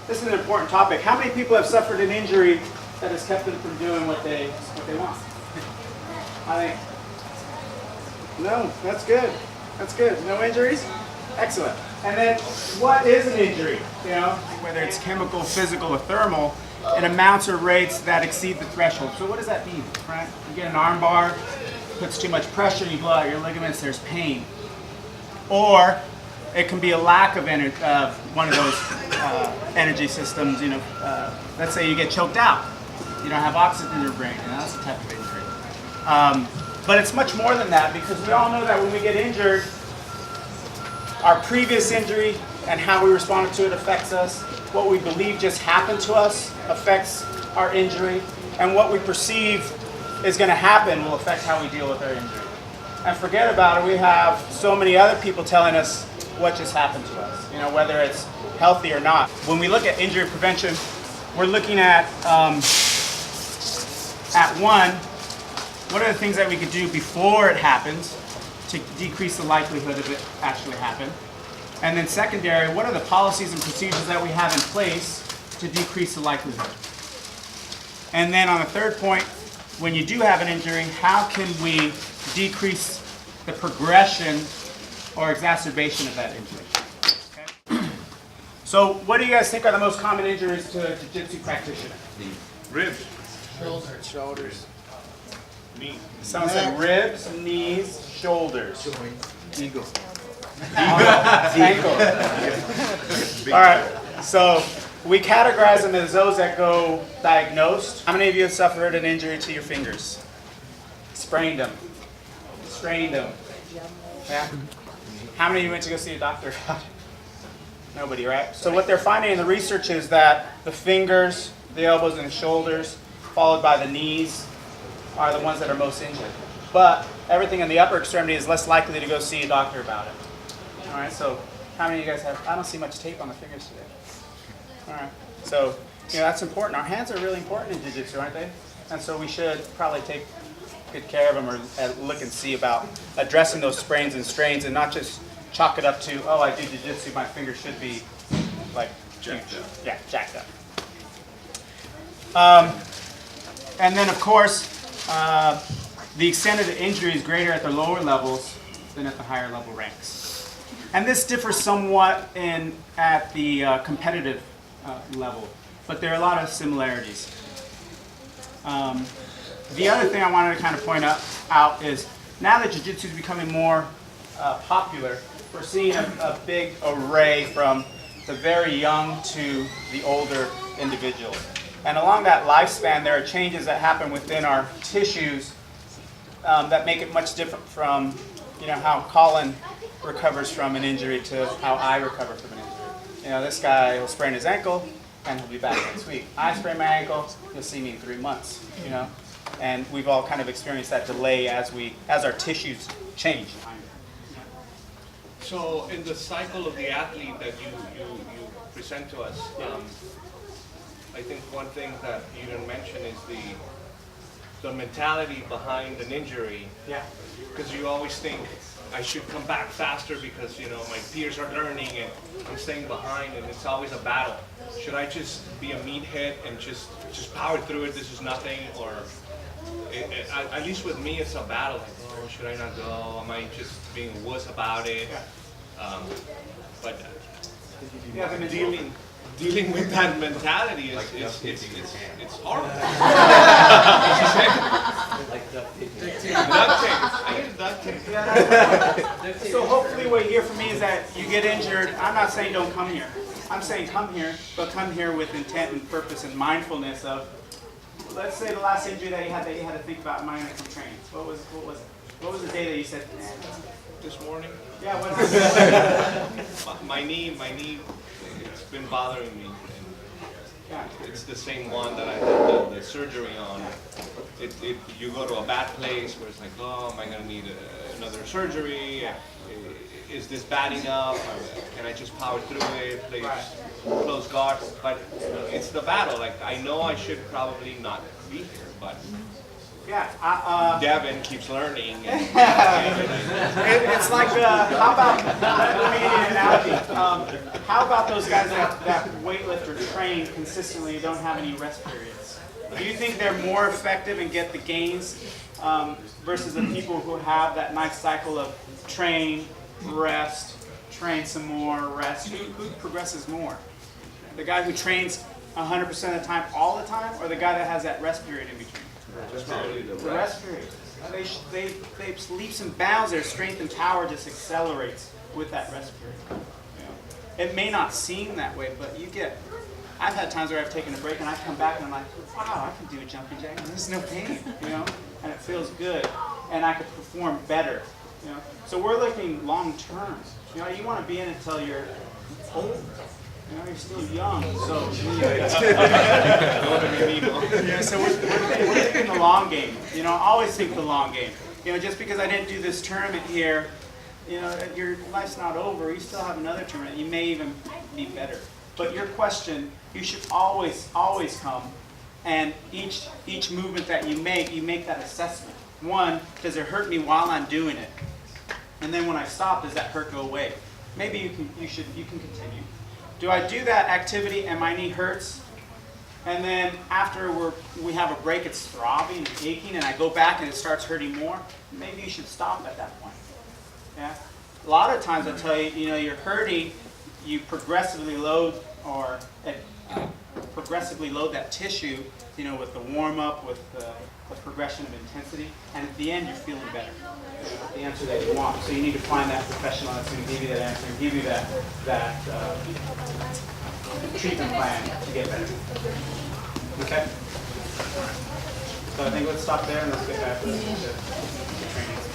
this is an important topic. How many people have suffered an injury that has kept them from doing what they want? I think, no, that's good. That's good. No injuries? Excellent. And then, what is an injury? You know, whether it's chemical, physical, or thermal, it amounts or rates that exceed the threshold. So what does that mean, right? You get an arm bar, puts too much pressure, you blow out your ligaments, there's pain. Or it can be a lack of one of those energy systems. You know, let's say you get choked out, you don't have oxygen in your brain, and that's a type of injury. But it's much more than that, because we all know that when we get injured, our previous injury and how we responded to it affects us. What we believe just happened to us affects our injury, and what we perceive is going to happen will affect how we deal with our injury. And forget about it, we have so many other people telling us what just happened to us, you know, whether it's healthy or not. When we look at injury prevention, we're looking at what are the things that we could do before it happens to decrease the likelihood of it actually happening? And then secondary, what are the policies and procedures that we have in place to decrease the likelihood? And then on the third point, when you do have an injury, how can we decrease the progression or exacerbation of that injury? Okay. So what do you guys think are the most common injuries to a jiu-jitsu practitioner? Ribs. Shoulders. Knee. Someone said ribs, knees, shoulders. Ego. Ankle. All right, so we categorize them as those that go diagnosed. How many of you have suffered an injury to your fingers? Sprained them, strained them. Yeah. How many of you went to go see a doctor about it? Nobody, right? So what they're finding in the research is that the fingers, the elbows, and the shoulders, followed by the knees, are the ones that are most injured. But everything in the upper extremity is less likely to go see a doctor about it. All right, so how many of you guys have, I don't see much tape on the fingers today. All right, so you know, that's important. Our hands are really important in jiu-jitsu, aren't they? And so we should probably take good care of them, or look and see about addressing those sprains and strains, and not just chalk it up to, oh, I do jiu-jitsu, my fingers should be like jacked up. Yeah, jacked up. And then of course, the extent of the injury is greater at the lower levels than at the higher level ranks. And this differs somewhat at the competitive level, but there are a lot of similarities. The other thing I wanted to kind of point out is, now that jiu-jitsu is becoming more popular, we're seeing a big array from the very young to the older individual. And along that lifespan, there are changes that happen within our tissues that make it much different from, you know, how Colin recovers from an injury to how I recover from an injury. You know, this guy will sprain his ankle and he'll be back next week. I sprain my ankle, you'll see me in 3 months, you know. And we've all kind of experienced that delay as our tissues change. So in the cycle of the athlete that you present to us, I think one thing that you didn't mention is the mentality behind an injury. Yeah. Because you always think, I should come back faster because, you know, my peers are learning and I'm staying behind, and it's always a battle. Should I just be a meathead and just power through it, this is nothing? Or at least with me, it's a battle. Like, oh, should I not go? Am I just being a wuss about it? But dealing with that mentality it's horrible. Like duct tape. I use duct tape. So hopefully what you hear from me is that you get injured. I'm not saying don't come here. I'm saying come here, but come here with intent and purpose and mindfulness of, let's say the last injury that you had to think about, am I going to come train? What was it? What was the day that you said, This morning, yeah, what is it? my knee, it's been bothering me. Yeah. It's the same one that I had the surgery on. You go to a bad place where it's like, oh, am I going to need another surgery? Is this bad enough? Can I just power through it? Play close guard? But it's the battle. Like, I know I should probably not be here, but Yeah. Devin keeps learning. And, It's like, how about, let me give you an analogy. How about those guys that weightlift or train consistently and don't have any rest periods? Do you think they're more effective and get the gains versus the people who have that nice cycle of train, rest, train some more, rest? Who progresses more? The guy who trains 100% of the time all the time, or the guy that has that rest period in between? The rest period. They leaps and bounds. Their strength and power just accelerates with that rest period. You know? It may not seem that way, but you get. I've had times where I've taken a break and I come back and I'm like, wow, I can do a jumping jack and there's no pain, you know, and it feels good, and I could perform better, you know. So we're looking long term. You know, you want to be in it until you're old. You know, you're still young, so yeah, so we're thinking the long game. You know, I always think the long game. You know, just because I didn't do this tournament here, you know, your life's not over. You still have another tournament. You may even be better. But your question, you should always come, and each movement that you make that assessment. One, does it hurt me while I'm doing it? And then when I stop, does that hurt go away? Maybe you can continue. Do I do that activity and my knee hurts, and then after we have a break, it's throbbing and aching, and I go back and it starts hurting more? Maybe you should stop at that point. Yeah. A lot of times I tell you, you know, you're hurting, you progressively load progressively load that tissue, you know, with the warm up, with the progression of intensity, and at the end you're feeling better. The answer that you want. So you need to find that professional that's going to give you that answer and give you that treatment plan to get better. Okay? So I think let's stop there and let's get back to the training.